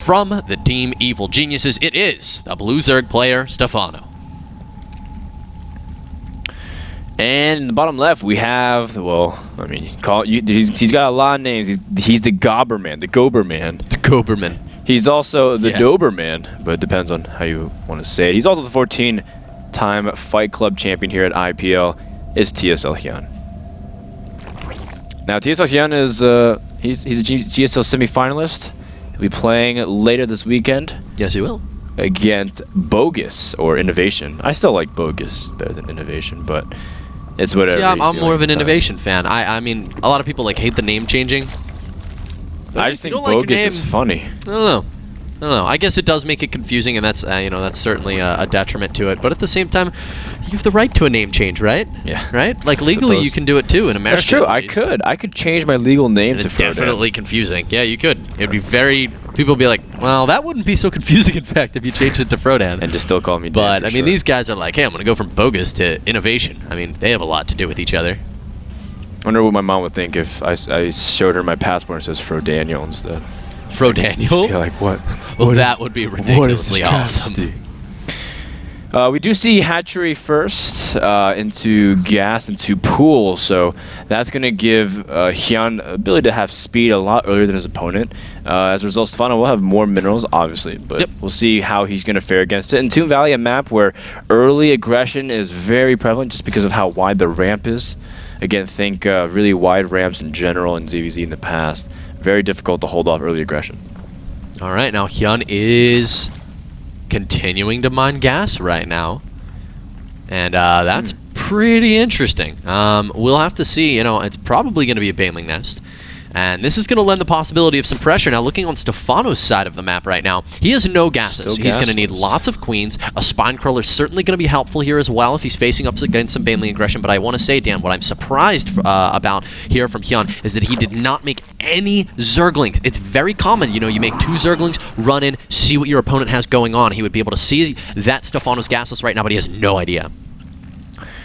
from the Team Evil Geniuses, it is the Blue Zerg player, Stephano. And in the bottom left, we have, well, I mean, he's got a lot of names. He's the Goberman, the Goberman. The Goberman. He's also the Doberman, but it depends on how you want to say it. He's also the 14-time Fight Club champion here at IPL, is TSL HyuN. Now, TSL HyuN is, he's a GSL semifinalist. He'll be playing later this weekend. Yes, he will. Against Bogus, or Innovation. I still like Bogus better than Innovation, but it's whatever. Yeah, I'm more of an Innovation fan. I mean, a lot of people hate the name changing. I just think Bogus is funny. I don't know. I guess it does make it confusing, and that's that's certainly a detriment to it. But at the same time, you have the right to a name change, right? Yeah. Right? Like legally, you can do it too in America. That's true. I could change my legal name to It's Frodan. definitely confusing. Yeah, you could. It'd be very. People would be like, well, that wouldn't be so confusing, in fact, if you changed it to Frodan. And just still call me Dan. But I mean, these guys are like, hey, I'm gonna go from Bogus to Innovation. I mean, they have a lot to do with each other. I wonder what my mom would think if I showed her my passport and it says Frodaniel instead. Frodaniel? Yeah, like what? Well, that would be ridiculously awesome. We do see hatchery first into gas, into pool, so that's going to give HyuN ability to have speed a lot earlier than his opponent. As a result, Stephano will have more minerals, obviously, but we'll see how he's going to fare against it. In Toon Valley, a map where early aggression is very prevalent just because of how wide the ramp is. Again, think really wide ramps in general in ZVZ in the past. Very difficult to hold off early aggression. All right, now HyuN is continuing to mine gas right now. And that's pretty interesting. We'll have to see. It's probably going to be a Baneling Nest. And this is going to lend the possibility of some pressure. Now, looking on Stephano's side of the map right now, he has no gases. He's going to need lots of queens. A spine crawler is certainly going to be helpful here as well if he's facing up against some Baneling aggression. But I want to say, Dan, what I'm surprised about here from HyuN is that he did not make any Zerglings. It's very common. You make 2 Zerglings, run in, see what your opponent has going on. He would be able to see that Stephano's gasless right now, but he has no idea.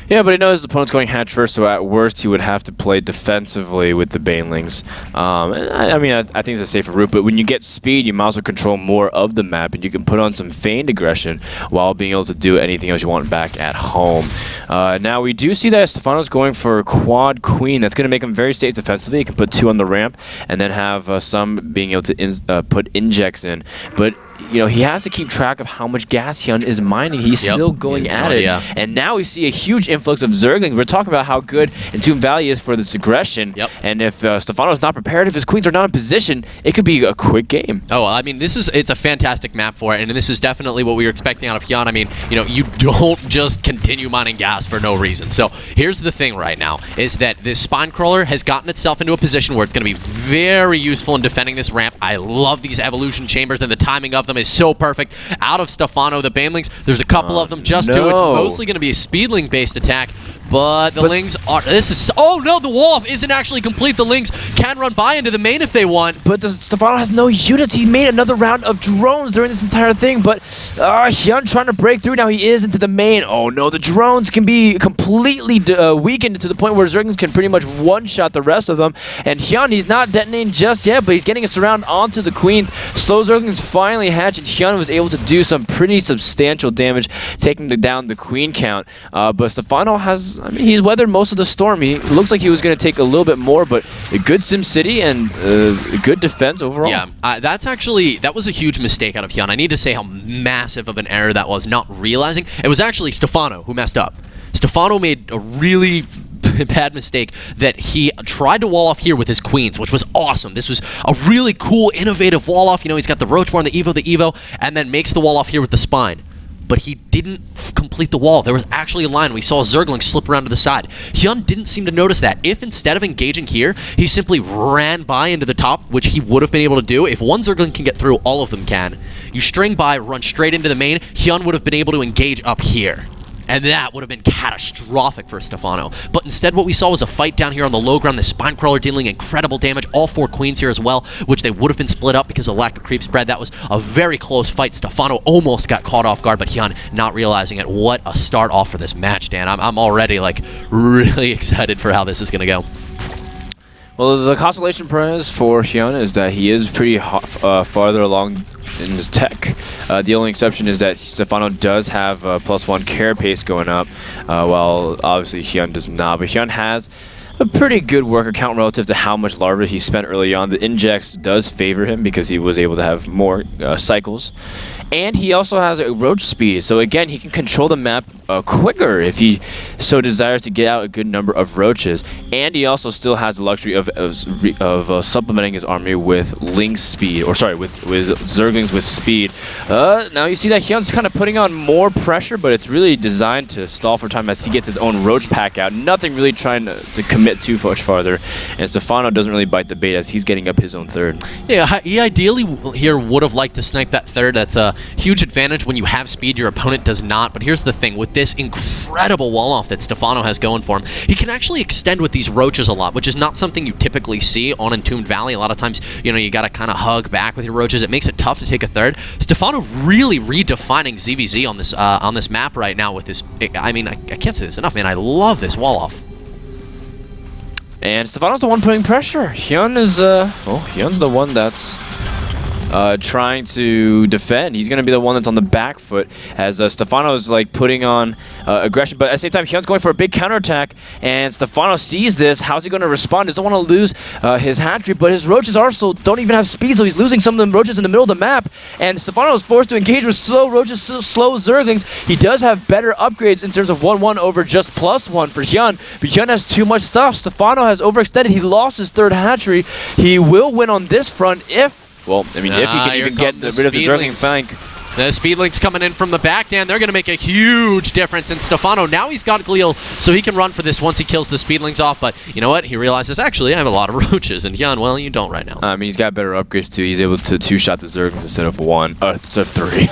Yeah, but he knows his opponent's going hatch first, so at worst he would have to play defensively with the Banelings. I mean, I think it's a safer route, but when you get speed, you might as well control more of the map, and you can put on some feigned aggression while being able to do anything else you want back at home. Now, we do see that Stephano's going for a quad queen. That's going to make him very safe defensively. He can put 2 on the ramp, and then have some being able to put injects in. But he has to keep track of how much gas HyuN is mining. He's still going at it. And now we see a huge influx of Zerglings. We're talking about how good Toon Valley is for this aggression. And if Stephano's not prepared, if his queens are not in position, it could be a quick game. Oh, I mean, it's a fantastic map for it, and this is definitely what we were expecting out of HyuN. I mean, you don't just continue mining gas for no reason. So here's the thing right now, is that this spine crawler has gotten itself into a position where it's going to be very useful in defending this ramp. I love these evolution chambers, and the timing of them is so perfect. Out of Stephano, the Banelings, there's a couple of them, just 2. It's mostly going to be a speedling based attack, but the Lings are... Oh no, the wall-off isn't actually complete. The Lings can run by into the main if they want. But Stephano has no units. He made another round of drones during this entire thing, but HyuN trying to break through. Now he is into the main. Oh no, the drones can be completely weakened to the point where Zerglings can pretty much one-shot the rest of them. And HyuN, he's not detonating just yet, but he's getting us around onto the queens. Slow Zerglings finally hatched, and HyuN was able to do some pretty substantial damage, taking down the queen count. But Stephano has... I mean, he's weathered most of the storm. He looks like he was going to take a little bit more, but a good SimCity and good defense overall. Yeah, that was a huge mistake out of HyuN. I need to say how massive of an error that was, not realizing. It was actually Stephano who messed up. Stephano made a really bad mistake that he tried to wall off here with his queens, which was awesome. This was a really cool, innovative wall off. He's got the Roach War and the Evo, and then makes the wall off here with the spine. But he didn't complete the wall. There was actually a line. We saw a Zergling slip around to the side. HyuN didn't seem to notice that. If instead of engaging here, he simply ran by into the top, which he would have been able to do. If one Zergling can get through, all of them can. You string by, run straight into the main, HyuN would have been able to engage up here. And that would have been catastrophic for Stephano. But instead, what we saw was a fight down here on the low ground. The spine crawler dealing incredible damage. All 4 queens here as well, which they would have been split up because of lack of creep spread. That was a very close fight. Stephano almost got caught off guard, but HyuN not realizing it. What a start off for this match, Dan. I'm already really excited for how this is going to go. Well, the consolation prize for HyuN is that he is pretty farther along in his tech. The only exception is that Stephano does have +1 carapace going up, while obviously HyuN does not. But HyuN has a pretty good worker count relative to how much larva he spent early on. The injects does favor him because he was able to have more cycles. And he also has a roach speed, so again, he can control the map quicker if he so desires to get out a good number of roaches. And he also still has the luxury of supplementing his army with lynx speed, or sorry, with zerglings with speed. Now you see that HyuN's kind of putting on more pressure, but it's really designed to stall for time as he gets his own roach pack out. Nothing really trying to commit too much farther. And Stephano doesn't really bite the bait as he's getting up his own third. Yeah, he ideally here would have liked to snipe that third. That's a huge advantage when you have speed. Your opponent does not. But here's the thing. With this incredible wall-off that Stephano has going for him, he can actually extend with these roaches a lot, which is not something you typically see on Entombed Valley. A lot of times, you know, you got to kind of hug back with your roaches. It makes it tough to take a third. Stephano really redefining ZVZ on this map right now with this. I mean, I can't say this enough, man. I love this wall-off. And Stephano's the one putting pressure. HyuN is, HyuN's the one that's trying to defend. He's going to be the one that's on the back foot as Stephano's like putting on aggression, but at the same time, HyuN's going for a big counterattack, and Stephano sees this. How's he going to respond? He doesn't want to lose his hatchery, but his roaches also don't even have speed, so he's losing some of the roaches in the middle of the map, and Stephano is forced to engage with slow roaches, slow zerglings. He does have better upgrades in terms of 1-1 over just +1 for HyuN, but HyuN has too much stuff. Stephano has overextended. He lost his third hatchery. He will win on this front if, well, I mean, if he can even get rid of the zergling flank. The Speedlings coming in from the back, Dan. They're going to make a huge difference. And Stephano, now he's got Gleal, so he can run for this once he kills the Speedlings off. But you know what? He realizes, actually, I have a lot of roaches. And HyuN, well, you don't right now. I mean, he's got better upgrades, too. He's able to two-shot the Zerglings instead of three.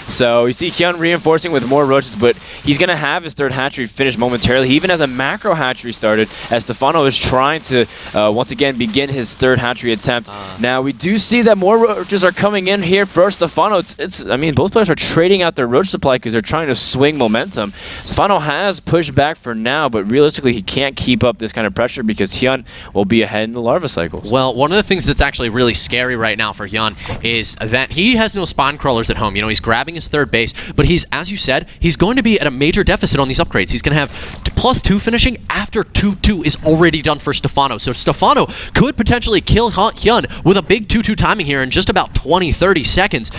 So you see HyuN reinforcing with more roaches, but he's going to have his third hatchery finished momentarily. He even has a macro hatchery started as Stephano is trying to, once again, begin his third hatchery attempt. Now, we do see that more roaches are coming in here for Stephano. I mean, both players are trading out their roach supply because they're trying to swing momentum. Stephano has pushed back for now, but realistically, he can't keep up this kind of pressure because HyuN will be ahead in the larva cycles. Well, one of the things that's actually really scary right now for HyuN is that he has no spawn crawlers at home. You know, he's grabbing his third base, but he's, as you said, he's going to be at a major deficit on these upgrades. He's going to have +2 finishing after 2-2 is already done for Stephano. So Stephano could potentially kill HyuN with a big 2-2 timing here in just about 20-30 seconds.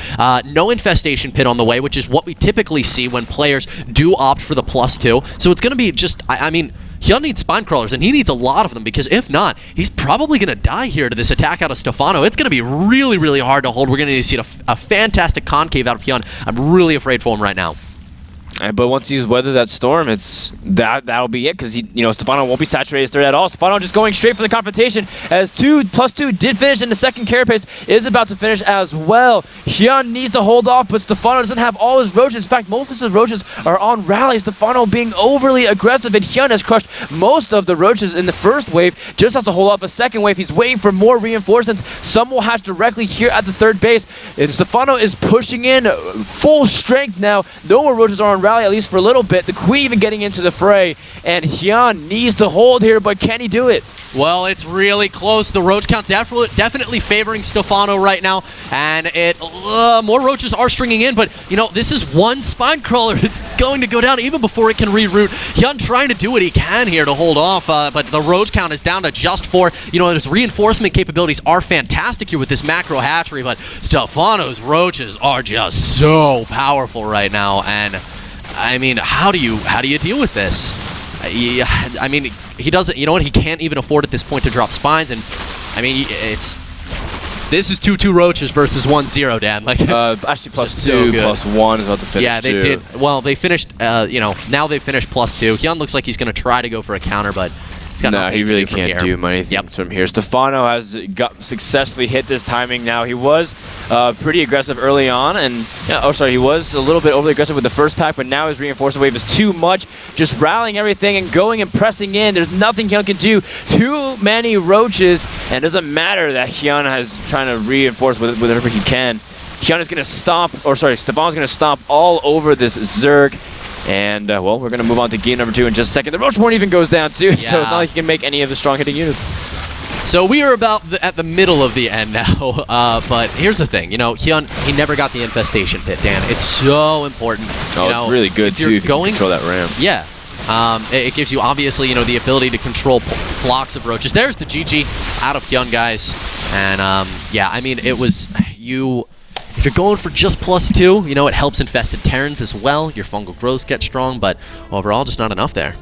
No infestation pit on the way, which is what we typically see when players do opt for the +2. So it's going to be just, I mean, HyuN needs spine crawlers, and he needs a lot of them, because if not, he's probably going to die here to this attack out of Stephano. It's going to be really, really hard to hold. We're going to need to see a fantastic concave out of HyuN. I'm really afraid for him right now. But once he's weathered that storm, that'll be it, because Stephano won't be saturated his third at all. Stephano just going straight for the confrontation as +2 did finish, and the second carapace is about to finish as well. HyuN needs to hold off, but Stephano doesn't have all his roaches. In fact, most of his roaches are on rally. Stephano being overly aggressive, and HyuN has crushed most of the roaches in the first wave. Just has to hold off a second wave. He's waiting for more reinforcements. Some will hatch directly here at the third base, and Stephano is pushing in full strength now. No more roaches are on rally, at least for a little bit. The Queen even getting into the fray, and HyuN needs to hold here, but can he do it? Well, it's really close. The roach count definitely favoring Stephano right now, and more roaches are stringing in, but this is one spine crawler. It's going to go down even before it can reroute. HyuN trying to do what he can here to hold off, but the roach count is down to just 4. His reinforcement capabilities are fantastic here with this macro hatchery, but Stephano's roaches are just so powerful right now, and I mean, how do you deal with this? I mean, he doesn't. You know what? He can't even afford at this point to drop spines, and I mean, this is 2-2 roaches versus 1-0, Dan. Like, actually +2, +1 is about to finish. Yeah, they did. Well, they finished. Now they finished +2. HyuN looks like he's going to try to go for a counter, but no, he really can't do anything from here. Stephano has successfully hit this timing now. He was pretty aggressive early on, and he was a little bit overly aggressive with the first pack, but now his reinforcement wave is too much. Just rallying everything and going and pressing in. There's nothing HyuN can do. Too many roaches, and it doesn't matter that HyuN is trying to reinforce with whatever he can. HyuN is going to Stephano's going to stomp all over this Zerg. And, well, we're going to move on to game number 2 in just a second. The Roach Horn even goes down, too, so it's not like he can make any of the strong hitting units. So we are about at the middle of the end now, but here's the thing, HyuN, he never got the infestation pit, Dan. It's so important. It's really good too if you can control that ramp. Yeah. It gives you, obviously, the ability to control flocks of roaches. There's the GG out of HyuN, guys. And, yeah, I mean, it was, if you're going for just +2, it helps infested Terrans as well. Your fungal growths get strong, but overall, just not enough there.